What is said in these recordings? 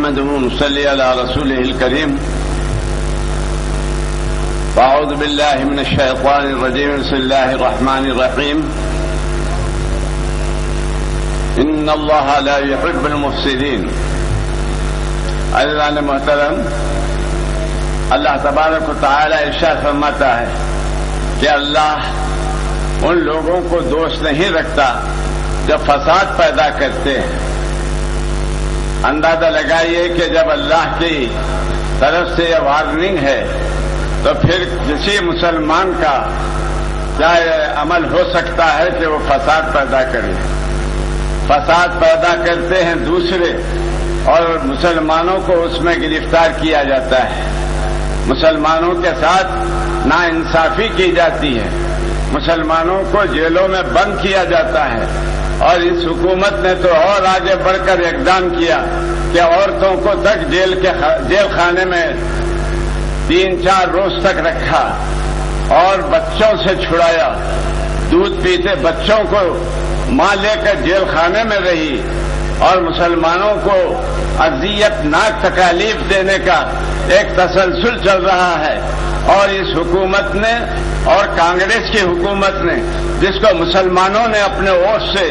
نحمده ونصلي على رسوله الكريم. أعوذ بالله من الشيطان الرجيم. بسم الله الرحمن الرحيم. إن الله لا يحب المفسدين. عزیزان محترم، اللہ تبارک و تعالی ارشاد فرماتا ہے کہ اللہ ان لوگوں کو دوست نہیں رکھتا جو فساد پیدا کرتے ہیں. اندازہ لگائیے کہ جب اللہ کی طرف سے یہ وارننگ ہے تو پھر کسی مسلمان کا کیا عمل ہو سکتا ہے کہ وہ فساد پیدا کرے. فساد پیدا کرتے ہیں دوسرے اور مسلمانوں کو اس میں گرفتار کیا جاتا ہے. مسلمانوں کے ساتھ ناانصافی کی جاتی ہے. مسلمانوں کو جیلوں میں بند کیا جاتا ہے. اور اس حکومت نے تو اور آگے بڑھ کر اقدام کیا کہ عورتوں کو تک جیل خانے میں 3-4 روز تک رکھا اور بچوں سے چھڑایا. دودھ پیتے بچوں کو ماں لے کر جیل خانے میں رہی اور مسلمانوں کو اذیت ناک تکالیف دینے کا ایک تسلسل چل رہا ہے. اور اس حکومت نے اور کانگریس کی حکومت نے جس کو مسلمانوں نے اپنے ووٹ سے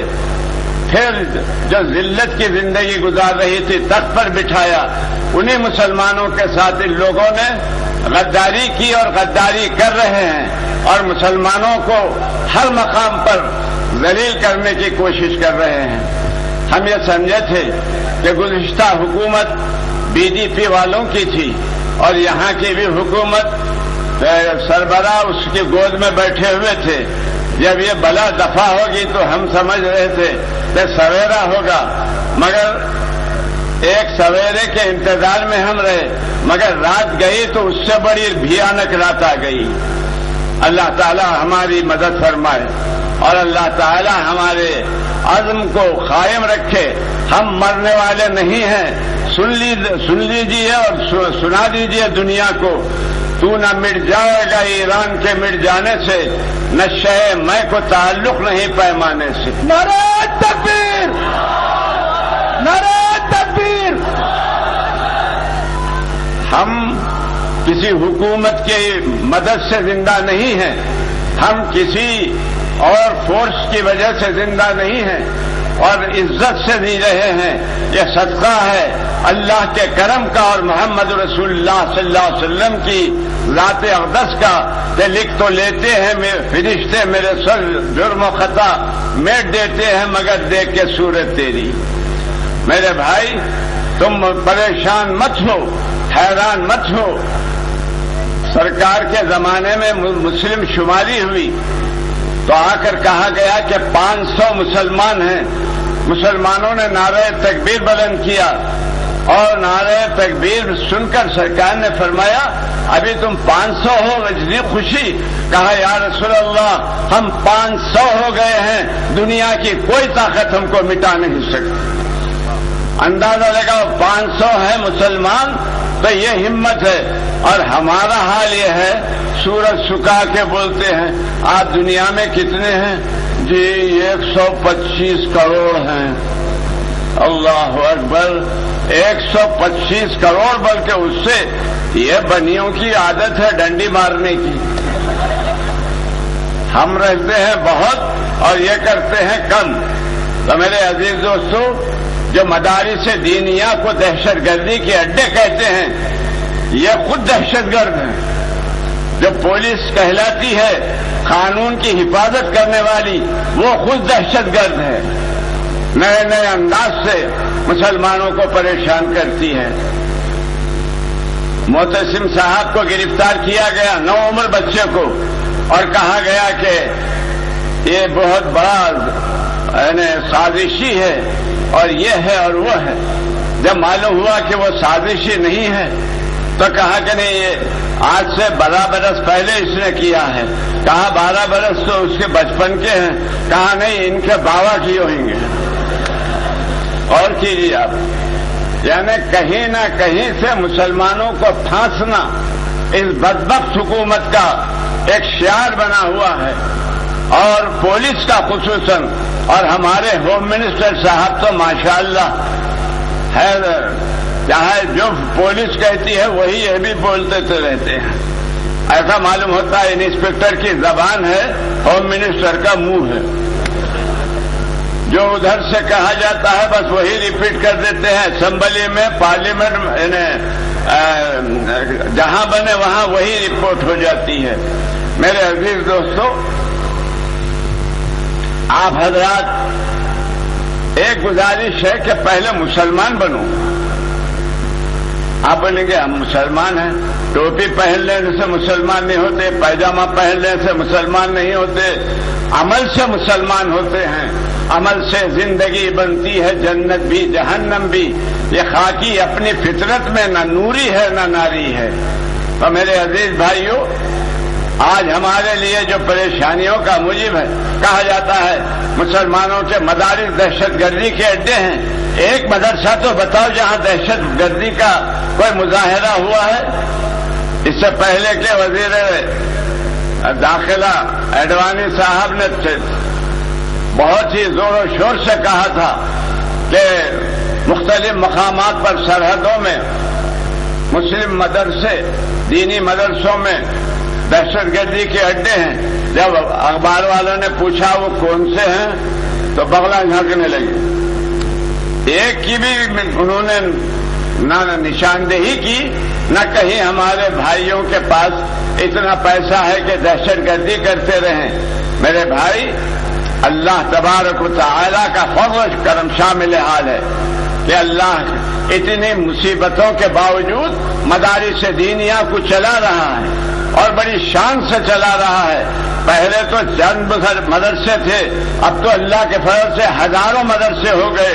پھر جو ذلت کی زندگی گزار رہی تھی تخت پر بٹھایا، انہی مسلمانوں کے ساتھ ان لوگوں نے غداری کی اور غداری کر رہے ہیں اور مسلمانوں کو ہر مقام پر ذلیل کرنے کی کوشش کر رہے ہیں. ہم یہ سمجھے تھے کہ گزشتہ حکومت بی جے پی والوں کی تھی اور یہاں کی بھی حکومت سربراہ اس کی گود میں بیٹھے ہوئے تھے. جب یہ بلا دفع ہوگی تو ہم سمجھ رہے تھے کہ سویرا ہوگا، مگر ایک سویرے کے انتظار میں ہم رہے، مگر رات گئی تو اس سے بڑی بھیانک رات آ گئی. اللہ تعالی ہماری مدد فرمائے اور اللہ تعالی ہمارے عزم کو قائم رکھے. ہم مرنے والے نہیں ہیں. سن لیجیے اور سنا دیجیے دنیا کو، تو نہ مٹ جائے گا ایران کے مٹ جانے سے، نشہ میں کو تعلق نہیں پیمانے سے. نعرہ تکبیر! نعرہ تکبیر! ہم کسی حکومت کی مدد سے زندہ نہیں ہیں، ہم کسی اور فورس کی وجہ سے زندہ نہیں ہیں اور عزت سے جی رہے ہیں. یہ صدقہ ہے اللہ کے کرم کا اور محمد رسول اللہ صلی اللہ علیہ وسلم کی ذات اقدس کا کہ لکھ تو لیتے ہیں فرشتے میرے سر جرم و خطا میٹ دیتے ہیں مگر دیکھ کے صورت تیری. میرے بھائی، تم پریشان مت ہو، حیران مت ہو. سرکار کے زمانے میں مسلم شماری ہوئی تو آ کر کہا گیا کہ 500 مسلمان ہیں. مسلمانوں نے نعرہ تکبیر بلند کیا اور نعرہ تکبیر سن کر سرکار نے فرمایا ابھی تم 500 ہو، اتنی خوشی. کہا یا رسول اللہ ہم 500 ہو گئے ہیں، دنیا کی کوئی طاقت ہم کو مٹا نہیں سکتی. اندازہ لگاؤ 500 ہیں مسلمان تو یہ ہمت ہے. اور ہمارا حال یہ ہے سورج سکا کے بولتے ہیں آپ دنیا میں کتنے ہیں؟ جی 125 کروڑ ہیں. اللہ اکبر! 125 کروڑ، بلکہ اس سے یہ بنیوں کی عادت ہے ڈنڈی مارنے کی. ہم رہتے ہیں بہت اور یہ کرتے ہیں کم. تو میرے عزیز دوستو، جو مدارس دینیہ کو دہشت گردی کے اڈے کہتے ہیں یہ خود دہشت گرد ہیں. جو پولیس کہلاتی ہے قانون کی حفاظت کرنے والی وہ خود دہشت گرد ہے. نئے نئے انداز سے مسلمانوں کو پریشان کرتی ہے. معتصم صاحب کو گرفتار کیا گیا، 9 عمر بچے کو، اور کہا گیا کہ یہ بہت بڑا سازشی ہے اور یہ ہے اور وہ ہے. جب معلوم ہوا کہ وہ سازشی نہیں ہے تو کہا کہ نہیں یہ آج سے 12 برس پہلے اس نے کیا ہے. کہا 12 برس تو اس کے بچپن کے ہیں. کہا نہیں ان کے باوا کیے ہوئیں گے. اور کیجیے آپ، یعنی کہیں نہ کہیں سے مسلمانوں کو پھانسنا اس بدبخت حکومت کا ایک شعار بنا ہوا ہے. اور پولیس کا خصوصاً اور ہمارے ہوم منسٹر صاحب تو ماشاءاللہ چاہے جو پولیس کہتی ہے وہی یہ بھی بولتے تو رہتے ہیں. ایسا معلوم ہوتا ہے انسپکٹر کی زبان ہے، ہوم منسٹر کا منہ ہے. جو ادھر سے کہا جاتا ہے بس وہی ریپیٹ کر دیتے ہیں. اسمبلی میں، پارلیمنٹ، جہاں بنے وہاں وہی رپورٹ ہو جاتی ہے. میرے عزیز دوستو، آپ حضرات ایک گزارش ہے کہ پہلے مسلمان بنو. آپ بولیں گے ہم مسلمان ہیں، ٹوپی پہن لینے سے مسلمان نہیں ہوتے، پیجامہ پہن لینے سے مسلمان نہیں ہوتے، عمل سے مسلمان ہوتے ہیں. عمل سے زندگی بنتی ہے، جنت بھی جہنم بھی. یہ خاکی اپنی فطرت میں نہ نوری ہے نہ ناری ہے. تو میرے عزیز بھائیوں، آج ہمارے لیے جو پریشانیوں کا موجب ہے، کہا جاتا ہے مسلمانوں کے مدارس دہشت گردی کے اڈے ہیں. ایک مدرسہ تو بتاؤ جہاں دہشت گردی کا کوئی مظاہرہ ہوا ہے. اس سے پہلے کے وزیر داخلہ اڈوانی صاحب نے بہت ہی زور و شور سے کہا تھا کہ مختلف مقامات پر سرحدوں میں مسلم مدرسے، دینی مدرسوں میں دہشت گردی کے اڈے ہیں. جب اخبار والوں نے پوچھا وہ کون سے ہیں تو بغلا جھانکنے لگے. ایک کی بھی انہوں نے نہ نشاندہی کی، نہ کہیں ہمارے بھائیوں کے پاس اتنا پیسہ ہے کہ دہشت گردی کرتے رہیں. میرے بھائی، اللہ تبارک و تعالی کا فضل و کرم شامل حال ہے کہ اللہ اتنی مصیبتوں کے باوجود مدارس دینیہ کو چلا رہا ہے اور بڑی شان سے چلا رہا ہے. پہلے تو چند مدرسے تھے، اب تو اللہ کے فضل سے ہزاروں مدرسے ہو گئے.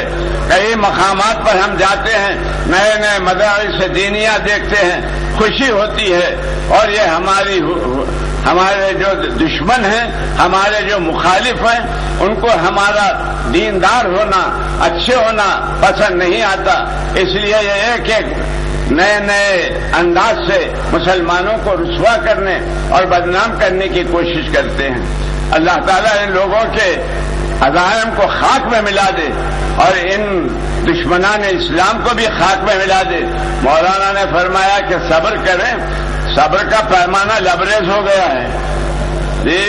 کئی مقامات پر ہم جاتے ہیں، نئے نئے مدارس دینیہ دیکھتے ہیں، خوشی ہوتی ہے. اور یہ ہمارے جو دشمن ہیں، ہمارے جو مخالف ہیں، ان کو ہمارا دیندار ہونا، اچھے ہونا پسند نہیں آتا. اس لیے یہ ایک ایک نئے نئے انداز سے مسلمانوں کو رسوا کرنے اور بدنام کرنے کی کوشش کرتے ہیں. اللہ تعالیٰ ان لوگوں کے عزائم کو خاک میں ملا دے اور ان دشمنان اسلام کو بھی خاک میں ملا دے. مولانا نے فرمایا کہ صبر کریں، صبر کا پیمانہ لبریز ہو گیا ہے، یہ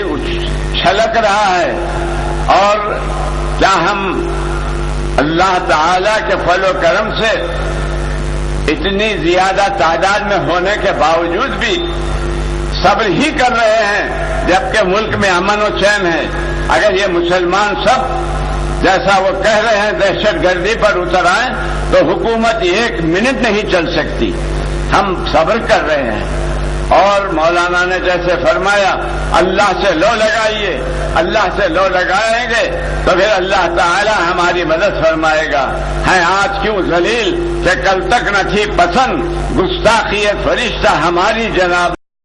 چھلک رہا ہے. اور کیا ہم اللہ تعالی کے فضل و کرم سے اتنی زیادہ تعداد میں ہونے کے باوجود بھی صبر ہی کر رہے ہیں جبکہ ملک میں امن و چین ہے؟ اگر یہ مسلمان سب جیسا وہ کہہ رہے ہیں دہشت گردی پر اتر آئیں تو حکومت ایک منٹ نہیں چل سکتی. ہم صبر کر رہے ہیں. اور مولانا نے جیسے فرمایا اللہ سے لو لگائیے، اللہ سے لو لگائیں گے تو پھر اللہ تعالی ہماری مدد فرمائے گا. ہیں آج کیوں ذلیل کہ کل تک نہ تھی پسند گستاخی فرشتہ ہماری جناب